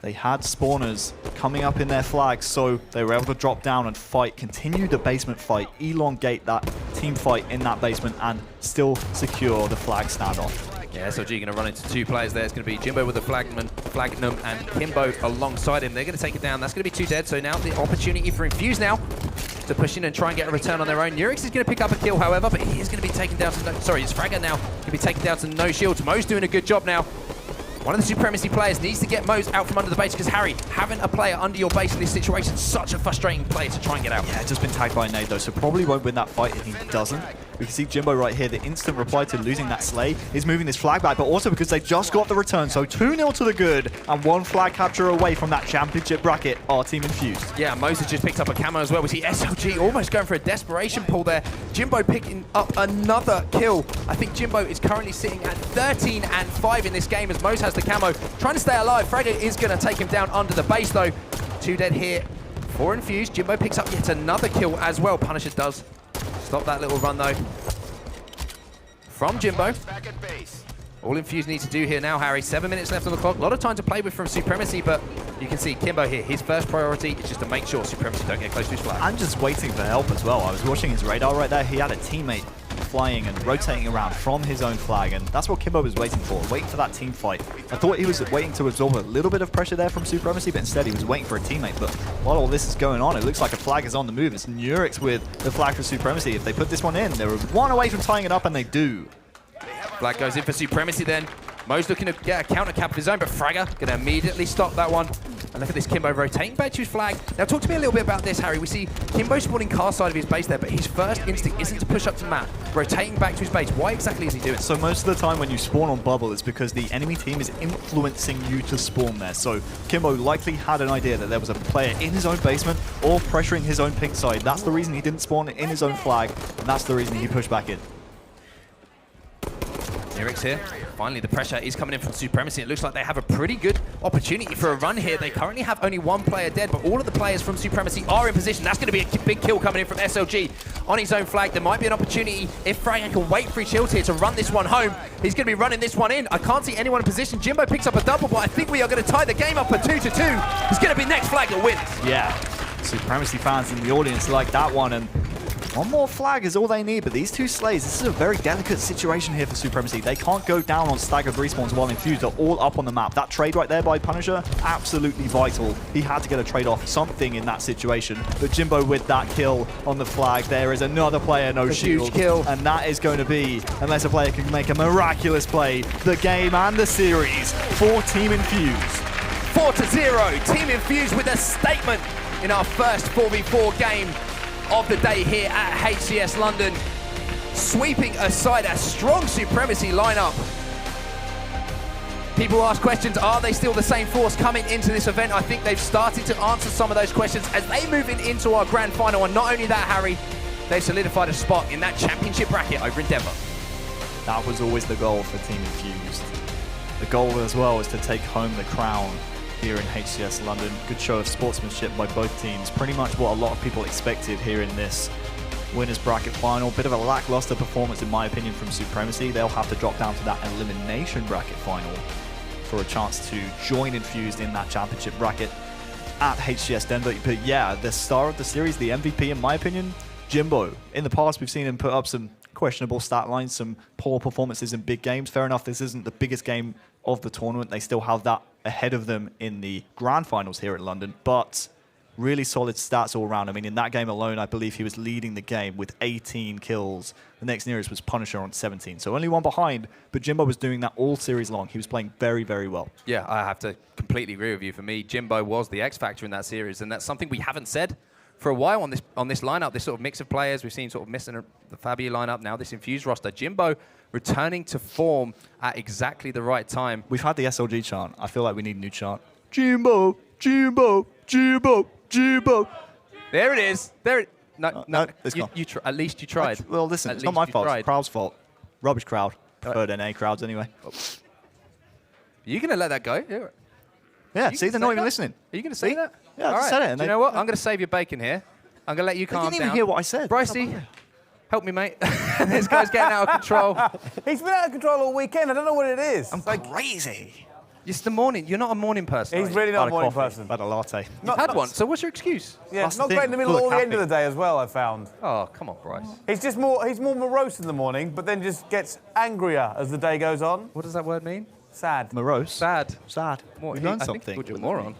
They had spawners coming up in their flags, so they were able to drop down and fight, continue the basement fight, elongate that team fight in that basement, and still secure the flag standoff. Yeah, SLG going to run into two players there. It's going to be Jimbo with the Flagnum and Kimbo alongside him. They're going to take it down. That's going to be two dead, so now the opportunity for Infused now to push in and try and get a return on their own. Nurex is going to pick up a kill, however, but he is going to be taken down to no... Sorry, it's Fragger now. Going to be taken down to no shields. Mo's doing a good job now. One of the Supremacy players needs to get Mose out from under the base because, Harry, having a player under your base in this situation is such a frustrating player to try and get out. Yeah, just been tagged by a nade, though, so probably won't win that fight if he doesn't. We can see Jimbo right here. The instant reply to losing that slay is moving this flag back, but also because they just got the return. So 2-0 to the good and one flag capture away from that championship bracket, our Team Infused. Yeah, Mose has just picked up a camo as well. We see SLG almost going for a desperation pull there. Jimbo picking up another kill. I think Jimbo is currently sitting at 13-5 in this game as Mose has the camo. Trying to stay alive. Fragger is going to take him down under the base, though. Two dead here for Infused. Jimbo picks up yet another kill as well. Punisher does stop that little run, though, from Jimbo. All Infused needs to do here now, Harry. 7 minutes left on the clock. A lot of time to play with from Supremacy, but You can see Kimbo here, his first priority is just to make sure Supremacy don't get close to his flag. I'm just waiting for help as well. I was watching his radar right there. He had a teammate flying and rotating around from his own flag, and that's what Kimbo was waiting for, waiting for that team fight. I thought he was waiting to absorb a little bit of pressure there from Supremacy, but instead he was waiting for a teammate. But while all this is going on, it looks like a flag is on the move. It's Nurix with the flag for Supremacy. If they put this one in, they were one away from tying it up, and they do. Flag goes in for Supremacy then. Mo's looking to get a counter cap of his own, but Fragger going to immediately stop that one. And look at this Kimbo rotating back to his flag. Now talk to me a little bit about this, Harry. We see Kimbo spawning car side of his base there, but his first instinct isn't to push up to map, rotating back to his base. Why exactly is he doing so? Most of the time when you spawn on bubble, it's because the enemy team is influencing you to spawn there. So Kimbo likely had an idea that there was a player in his own basement or pressuring his own pink side. That's the reason he didn't spawn in his own flag, and that's the reason he pushed back in. Nurix here. Finally, the pressure is coming in from Supremacy. It looks like they have a pretty good opportunity for a run here. They currently have only one player dead, but all of the players from Supremacy are in position. That's going to be a big kill coming in from SLG on his own flag. There might be an opportunity if Fragger can wait for his shield here to run this one home. He's going to be running this one in. I can't see anyone in position. Jimbo picks up a double, but I think we are going to tie the game up at 2-2. It's going to be next flag that wins. Yeah, Supremacy fans in the audience like that one, and one more flag is all they need, but these two slays, this is a very delicate situation here for Supremacy. They can't go down on staggered respawns while Infused are all up on the map. That trade right there by Punisher, absolutely vital. He had to get a trade off something in that situation, but Jimbo with that kill on the flag, there is another player, no shield. Huge kill. And that is going to be, unless a player can make a miraculous play, the game and the series for Team Infused. 4-0, Team Infused with a statement in our first 4v4 game of the day here at HCS London, sweeping aside a strong Supremacy lineup. People ask questions, are they still the same force coming into this event? I think they've started to answer some of those questions as they move into our grand final. And not only that, Harry, they've solidified a spot in that championship bracket over in Denver. That was always the goal for Team Infused. The goal as well was to take home the crown here in HCS London. Good show of sportsmanship by both teams. Pretty much what a lot of people expected here in this winners bracket final. Bit of a lackluster performance in my opinion from Supremacy. They'll have to drop down to that elimination bracket final for a chance to join Infused in that championship bracket at HCS Denver. But yeah, the star of the series, the MVP in my opinion, Jimbo. In the past we've seen him put up some questionable stat lines, some poor performances in big games. Fair enough, this isn't the biggest game of the tournament. They still have that ahead of them in the grand finals here in London, but really solid stats all around. I mean, in that game alone, I believe he was leading the game with 18 kills. The next nearest was Punisher on 17, so only one behind, but Jimbo was doing that all series long. He was playing very, very well. Yeah, I have to completely agree with you. For me, Jimbo was the X factor in that series, and that's something we haven't said for a while on this lineup, this sort of mix of players. We've seen sort of missing the Fabio lineup, now this Infused roster. Jimbo returning to form at exactly the right time. We've had the SLG chant. I feel like we need a new chant. Jimbo, Jimbo, Jimbo, Jimbo. There it is. There. No, it's gone. At least you tried. Well, listen, it's not my fault. It's the crowd's fault. Rubbish crowd. Preferred NA crowds anyway. Are you going to let that go? Yeah, see, they're not even listening. Are you going to say that? Yeah, I said it. Do you know what? I'm going to save your bacon here. I'm going to let you calm down. You didn't even hear what I said. Brycey, help me, mate. This guy's getting out of control. He's been out of control all weekend. I don't know what it is. I'm crazy. It's the morning. You're not a morning person. He's really not a morning person. I've had a latte. You've had one, so what's your excuse? Yeah, not great in the middle or the end of the day as well, I found. Oh, come on, Bryce. He's more morose in the morning, but then just gets angrier as the day goes on. What does that word mean? Sad. Morose? Sad. Sad. More, You learned I something. think you're a moron.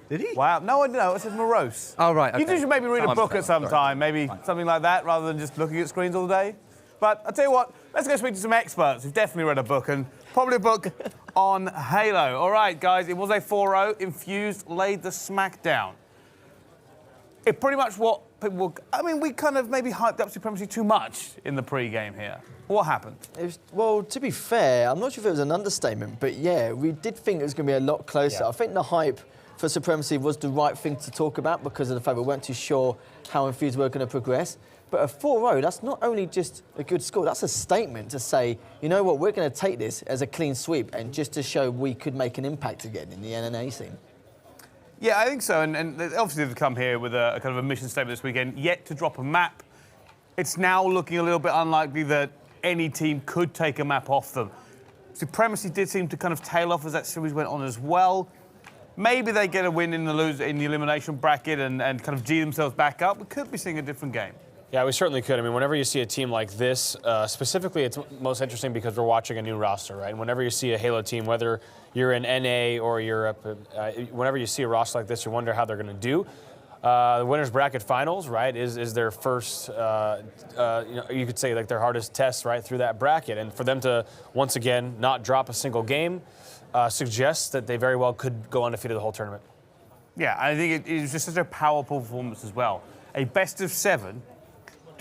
Did he? Wow. No, I don't know. It says morose. Oh, right. Okay. You should maybe read a book at some time, maybe something like that, rather than just looking at screens all day. But I'll tell you what, let's go speak to some experts who've definitely read a book, and probably a book on Halo. All right, guys, it was a 4-0. Infused laid the smackdown. It pretty much what people were... I mean, we kind of maybe hyped up Supremacy too much in the pre-game here. What happened? Well, to be fair, I'm not sure if it was an understatement, but yeah, we did think it was going to be a lot closer. Yeah. I think the hype for Supremacy was the right thing to talk about because of the fact we weren't too sure how Infused were going to progress. But a 4-0, that's not only just a good score, that's a statement to say, you know what, we're going to take this as a clean sweep and just to show we could make an impact again in the NNA scene. Yeah, I think so, and obviously they've come here with a kind of a mission statement this weekend, yet to drop a map. It's now looking a little bit unlikely that any team could take a map off them. Supremacy did seem to kind of tail off as that series went on as well. Maybe they get a win in the elimination bracket and kind of G themselves back up. We could be seeing a different game. Yeah, we certainly could. I mean, whenever you see a team like this, specifically, it's most interesting because we're watching a new roster, right? And whenever you see a Halo team, whether you're in NA or Europe, whenever you see a roster like this, you wonder how they're going to do. The winners bracket finals, right, is their first, you could say like their hardest test, right, through that bracket. And for them to, once again, not drop a single game suggests that they very well could go undefeated the whole tournament. Yeah, I think it was just such a powerful performance as well. A best of 7.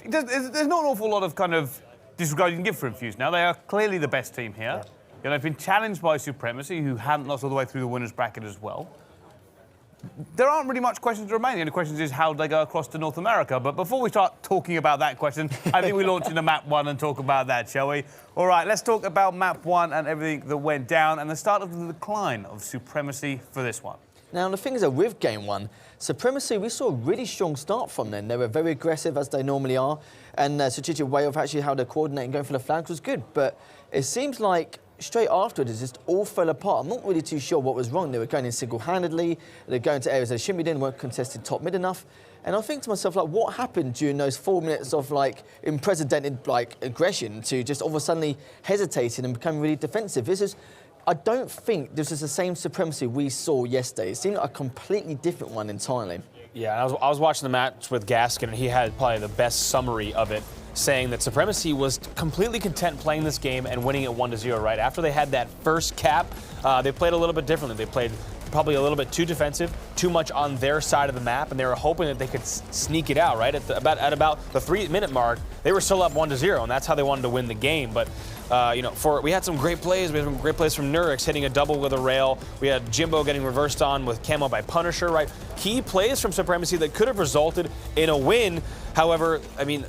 There's not an awful lot of kind of disregard you can give for Infused now. They are clearly the best team here. You know, they've been challenged by Supremacy, who hadn't lost all the way through the winners bracket as well. There aren't really much questions remaining. The only question is how do they go across to North America? But before we start talking about that question, I think we launch into map 1 and talk about that, shall we? All right, let's talk about map 1 and everything that went down and the start of the decline of Supremacy for this one. Now, the thing is that with Game 1, Supremacy, we saw a really strong start from them. They were very aggressive, as they normally are, and strategic way of actually how they're coordinating going for the flags was good. But it seems like straight afterwards, it just all fell apart. I'm not really too sure what was wrong. They were going in single-handedly. They're going to areas they shouldn't be doing, weren't contested top mid enough. And I think to myself, like, what happened during those 4 minutes of, like, unprecedented, like, aggression to just all of a sudden hesitating and becoming really defensive? I don't think this is the same Supremacy we saw yesterday. It seemed like a completely different one entirely. Yeah, I was watching the match with Gaskin, and he had probably the best summary of it, saying that Supremacy was completely content playing this game and winning it 1-0, right? After they had that first cap, they played a little bit differently. They played probably a little bit too defensive, too much on their side of the map, and they were hoping that they could sneak it out, right? At about the 3-minute mark, they were still up 1-0, and that's how they wanted to win the game. But you know, we had some great plays. We had some great plays from Nurix hitting a double with a rail. We had Jimbo getting reversed on with camo by Punisher, right? Key plays from Supremacy that could have resulted in a win. However, I mean,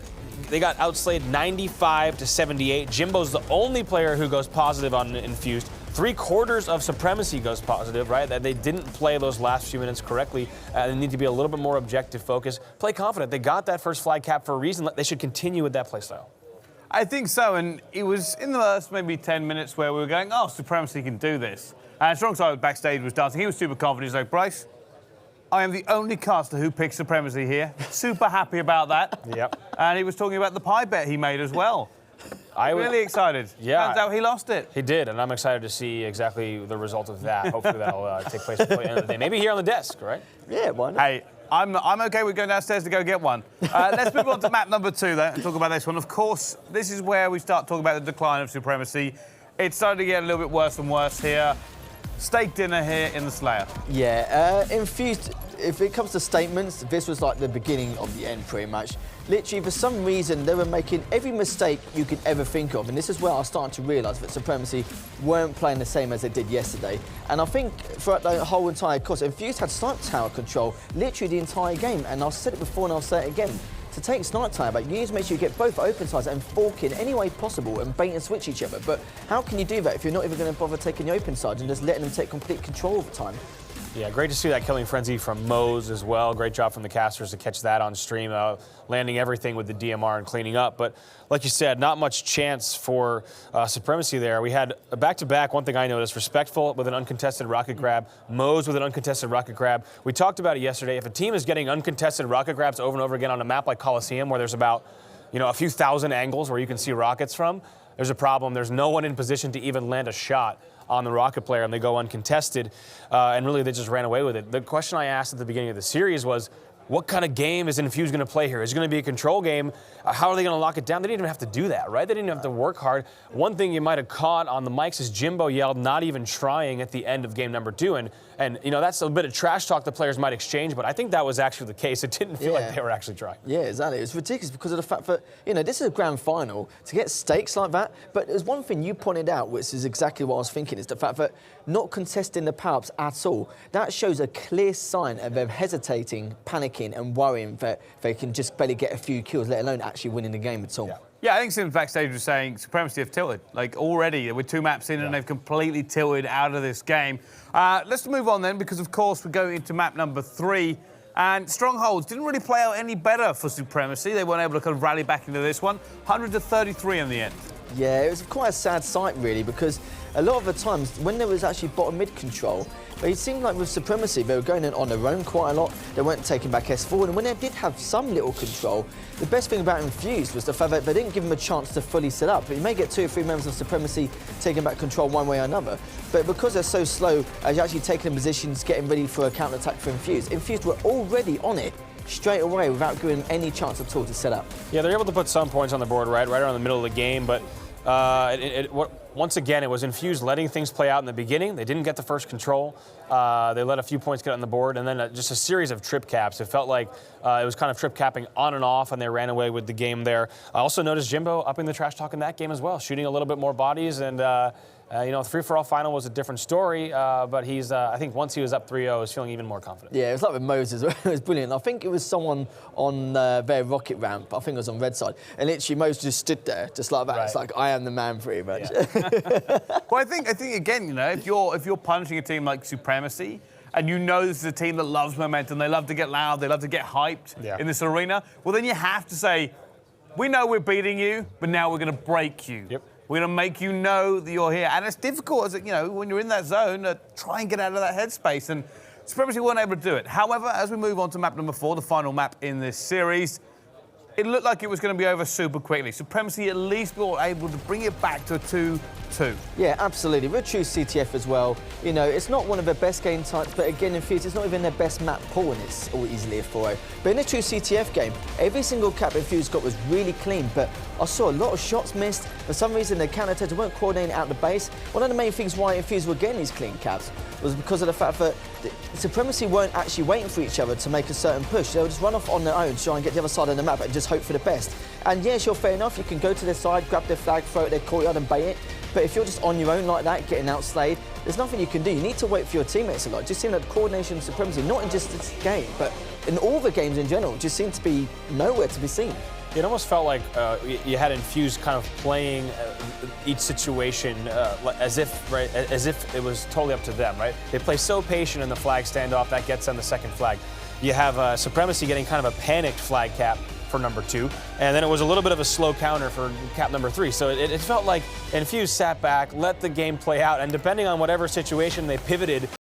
they got outslayed 95-78. Jimbo's the only player who goes positive on Infused. 3/4 of Supremacy goes positive, right? That they didn't play those last few minutes correctly. They need to be a little bit more objective focused. Play confident. They got that first flag cap for a reason. They should continue with that play style. I think so, and it was in the first maybe 10 minutes where we were going, oh, Supremacy can do this. And Strongside backstage was dancing. He was super confident. He's like, Bryce, I am the only caster who picked Supremacy here. Super happy about that. Yep. And he was talking about the pie bet he made as well. Really excited. Yeah. Turns out he lost it. He did, and I'm excited to see exactly the result of that. Hopefully that'll take place before the end of the day. Maybe here on the desk, right? Yeah, why not? Hey, I'm okay with going downstairs to go get one. Let's move on to map number 2, though, and talk about this one. Of course, this is where we start talking about the decline of Supremacy. It's starting to get a little bit worse and worse here. Steak dinner here in the Slayer. Yeah, Infused, if it comes to statements, this was like the beginning of the end pretty much. Literally, for some reason, they were making every mistake you could ever think of. And this is where I started to realise that Supremacy weren't playing the same as they did yesterday. And I think throughout the whole entire course, Infused had sniper tower control literally the entire game. And I've said it before and I'll say it again. To take sniper tower back, you need to make sure you get both open sides and fork in any way possible and bait and switch each other. But how can you do that if you're not even going to bother taking the open sides and just letting them take complete control of the time? Yeah, great to see that killing frenzy from Mose as well. Great job from the casters to catch that on stream, landing everything with the DMR and cleaning up. But like you said, not much chance for Supremacy there. We had a back-to-back, one thing I noticed, Respectful with an uncontested rocket grab, Mose with an uncontested rocket grab. We talked about it yesterday. If a team is getting uncontested rocket grabs over and over again on a map like Coliseum where there's about, you know, a few thousand angles where you can see rockets from, there's a problem. There's no one in position to even land a shot on the rocket player, and they go uncontested, and really they just ran away with it. The question I asked at the beginning of the series was, what kind of game is Infused going to play here? Is it going to be a control game? How are they going to lock it down? They didn't even have to do that, right? They didn't have to work hard. One thing you might have caught on the mics is Jimbo yelled, not even trying at the end of game number 2. And you know, that's a bit of trash talk the players might exchange, but I think that was actually the case. It didn't feel like they were actually trying. Yeah, exactly. It was ridiculous because of the fact that, you know, this is a grand final. To get stakes like that, but there's one thing you pointed out, which is exactly what I was thinking, is the fact that not contesting the power-ups at all, that shows a clear sign of them hesitating, panicking and worrying that they can just barely get a few kills, let alone actually winning the game at all. Yeah, I think Sims backstage was saying Supremacy have tilted. Like, already, we're 2 maps in and they've completely tilted out of this game. Let's move on then, because, of course, we're going into map number 3. And Strongholds didn't really play out any better for Supremacy. They weren't able to kind of rally back into this one. 100-33 in the end. Yeah, it was quite a sad sight, really, because a lot of the times when there was actually bottom mid control, But it seemed like with Supremacy, they were going in on their own quite a lot. They weren't taking back S4, and when they did have some little control, the best thing about Infused was the fact that they didn't give them a chance to fully set up. You may get 2 or 3 members of Supremacy taking back control one way or another, but because they're so slow as you're actually taking positions, getting ready for a counter-attack for Infused, Infused were already on it straight away without giving any chance at all to set up. Yeah, they're able to put some points on the board right around the middle of the game, but once again, it was Infused letting things play out in the beginning. They didn't get the first control. They let a few points get on the board, and then just a series of trip caps. It felt like it was kind of trip capping on and off, and they ran away with the game there. I also noticed Jimbo upping the trash talk in that game as well, shooting a little bit more bodies, and you know, 3-for-all final was a different story, but he's, I think once he was up 3-0, he's feeling even more confident. Yeah, it was like with Moses. It was brilliant. I think it was someone on their rocket ramp. I think it was on red side. And literally Moses just stood there, just like that. Right. It's like, I am the man pretty much. Yeah. Well, I think again, you know, if you're punishing a team like Supremacy, and you know this is a team that loves momentum, they love to get loud, they love to get hyped in this arena, well, then you have to say, we know we're beating you, but now we're going to break you. Yep. We're going to make you know that you're here. And it's difficult, as you know, when you're in that zone, to try and get out of that headspace. And Supremacy weren't able to do it. However, as we move on to map number 4, the final map in this series, it looked like it was going to be over super quickly. Supremacy at least were able to bring it back to a 2-2. Yeah, absolutely. We're true CTF as well. You know, it's not one of their best game types, but again, Infused, it's not even their best map pool, and it's all easily a 4-0. But in a true CTF game, every single cap Infused got was really clean, but I saw a lot of shots missed. For some reason, their counter-attacks weren't coordinating out the base. One of the main things why Infused were getting these clean caps was because of the fact that Supremacy weren't actually waiting for each other to make a certain push. They would just run off on their own, try and get the other side of the map and just hope for the best. And yeah, sure, fair enough, you can go to their side, grab their flag, throw it at their courtyard and bait it. But if you're just on your own like that, getting outslayed, there's nothing you can do. You need to wait for your teammates a lot. Just seeing that coordination and Supremacy, not in just this game, but in all the games in general, just seem to be nowhere to be seen. It almost felt like you had Infused kind of playing each situation as if it was totally up to them, right? They play so patient in the flag standoff, that gets them the second flag. You have Supremacy getting kind of a panicked flag cap for number 2, and then it was a little bit of a slow counter for cap number 3. So it felt like Infused sat back, let the game play out, and depending on whatever situation they pivoted